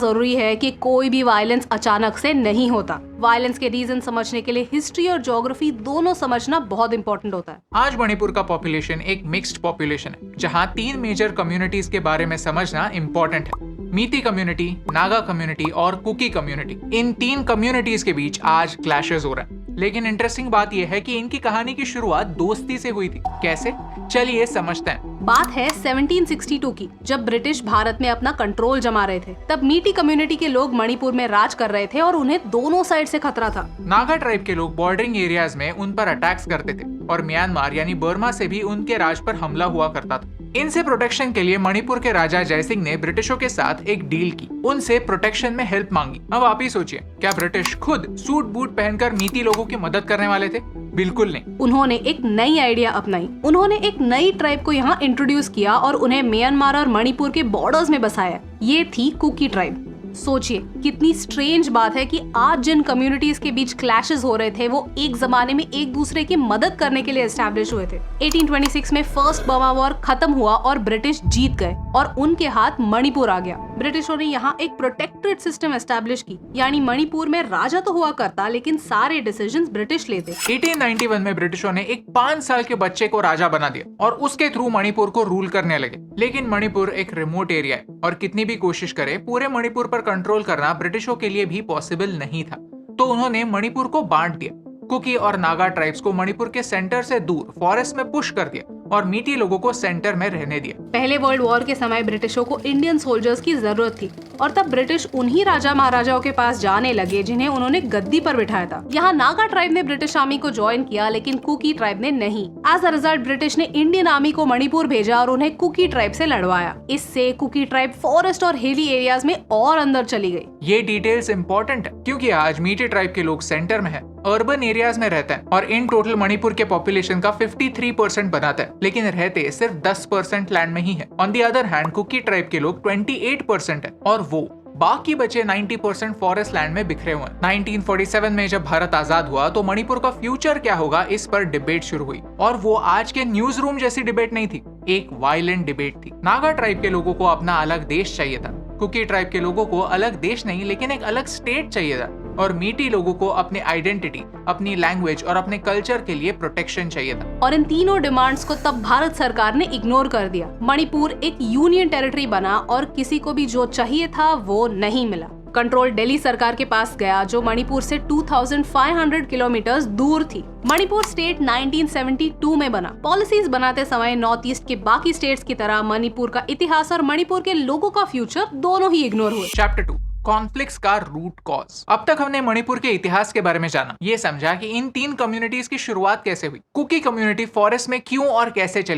जरूरी है कि कोई भी वायलेंस अचानक से नहीं होता। वायलेंस के रीजन समझने के लिए हिस्ट्री और ज्योग्राफी दोनों समझना बहुत इंपॉर्टेंट होता है। आज मणिपुर का पॉपुलेशन एक मिक्स्ड पॉपुलेशन है, जहां 3 मेजर कम्युनिटीज के बारे में समझना इम्पोर्टेंट है। मीती कम्युनिटी, नागा कम्युनिटी और कुकी कम्युनिटी। इन 3 कम्युनिटीज के बीच आज क्लैशेस हो रहे हैं। लेकिन इंटरेस्टिंग बात यह है कि इनकी कहानी की शुरुआत दोस्ती से हुई थी। कैसे? चलिए समझते हैं। बात है 1762 की, जब ब्रिटिश भारत में अपना कंट्रोल जमा रहे थे। तब मीटी कम्युनिटी के लोग मणिपुर में राज कर रहे थे और उन्हें दोनों साइड से खतरा था। नागा ट्राइब के लोग बॉर्डरिंग एरियाज में उन पर अटैक्स करते थे और म्यांमार यानी बर्मा से भी उनके राज पर हमला हुआ करता था। इनसे प्रोटेक्शन के लिए मणिपुर के राजा जयसिंह ने ब्रिटिशों के साथ एक डील की, उनसे प्रोटेक्शन में हेल्प मांगी। अब आप ही सोचिए, क्या ब्रिटिश खुद सूट बूट पहनकर मीती लोगों की मदद करने वाले थे? बिल्कुल नहीं। उन्होंने एक नई आइडिया अपनाई। उन्होंने एक नई ट्राइब को यहाँ इंट्रोड्यूस किया और उन्हें म्यांमार और मणिपुर के बॉर्डर्स में बसाया। ये थी कुकी ट्राइब। सोचिए कितनी स्ट्रेंज बात है कि आज जिन कम्युनिटीज के बीच क्लैशेस हो रहे थे वो एक जमाने में एक दूसरे की मदद करने के लिए एस्टैब्लिश हुए थे। 1826 में फर्स्ट बर्मा वॉर खत्म हुआ और ब्रिटिश जीत गए और उनके हाथ मणिपुर आ गया। ब्रिटिशों ने यहाँ एक प्रोटेक्टरेट सिस्टम एस्टैब्लिश की, यानी मणिपुर में राजा तो हुआ करता लेकिन सारे डिसीजंस ब्रिटिश लेते। 1891 में ब्रिटिशों ने एक 5 साल के बच्चे को राजा बना दिया और उसके थ्रू मणिपुर को रूल करने लगे। लेकिन मणिपुर एक रिमोट एरिया है और कितनी भी कोशिश करे पूरे मणिपुर पर कंट्रोल करना ब्रिटिशों के लिए भी पॉसिबल नहीं था। तो उन्होंने मणिपुर को बांट दिया। कुकी और नागा ट्राइब्स को मणिपुर के सेंटर से दूर फॉरेस्ट में पुश कर दिया और मीटी लोगों को सेंटर में रहने दिया। पहले वर्ल्ड वॉर के समय ब्रिटिशों को इंडियन सोल्जर्स की जरूरत थी और तब ब्रिटिश उन्हीं राजा महाराजाओं के पास जाने लगे जिन्हें उन्होंने गद्दी पर बिठाया था। यहाँ नागा ट्राइब ने ब्रिटिश आर्मी को ज्वाइन किया लेकिन कुकी ट्राइब ने नहीं। एज अ रिजल्ट ब्रिटिश ने इंडियन आर्मी को मणिपुर भेजा और उन्हें कुकी ट्राइब से लड़वाया। इससे कुकी ट्राइब फॉरेस्ट और हिली एरियाज में और अंदर चली गई। ये डिटेल्स इंपॉर्टेंट है क्योंकि आज मीटी ट्राइब के लोग सेंटर में है, अर्बन एरियाज में रहते हैं और इन टोटल मणिपुर के पॉपुलेशन का 53% बनाता है, लेकिन रहते सिर्फ 10% लैंड में ही है। On the other hand Kuki tribe के लोग 28% है और वो बाकी बचे 90% फॉरेस्ट लैंड में बिखरे हुए हैं। 1947 में जब भारत आजाद हुआ तो मणिपुर का फ्यूचर क्या होगा इस पर डिबेट शुरू हुई और वो आज के न्यूज रूम जैसी डिबेट नहीं थी, एक वायलेंट डिबेट थी। नागा ट्राइब के लोगों को अपना अलग देश चाहिए था, कुकी ट्राइब के लोगों को अलग देश नहीं लेकिन एक अलग स्टेट चाहिए था और मीटी लोगों को अपने आइडेंटिटी, अपनी लैंग्वेज और अपने कल्चर के लिए प्रोटेक्शन चाहिए था। और इन तीनों डिमांड्स को तब भारत सरकार ने इग्नोर कर दिया। मणिपुर एक यूनियन टेरिटरी बना और किसी को भी जो चाहिए था वो नहीं मिला। कंट्रोल दिल्ली सरकार के पास गया जो मणिपुर से 2500 किलोमीटर दूर थी। मणिपुर स्टेट 1972 में बना। पॉलिसीज बनाते समय नॉर्थ ईस्ट के बाकी स्टेट्स की तरह मणिपुर का इतिहास और मणिपुर के लोगों का फ्यूचर दोनों ही इग्नोर हुए। चैप्टर 2 कॉन्फ्लिक्ट्स का रूट कॉज। अब तक हमने मणिपुर के इतिहास के बारे में जाना, ये समझा कि इन 3 कम्युनिटीज की शुरुआत कैसे हुई, कुकी कम्युनिटी फॉरेस्ट में क्यों और कैसे चली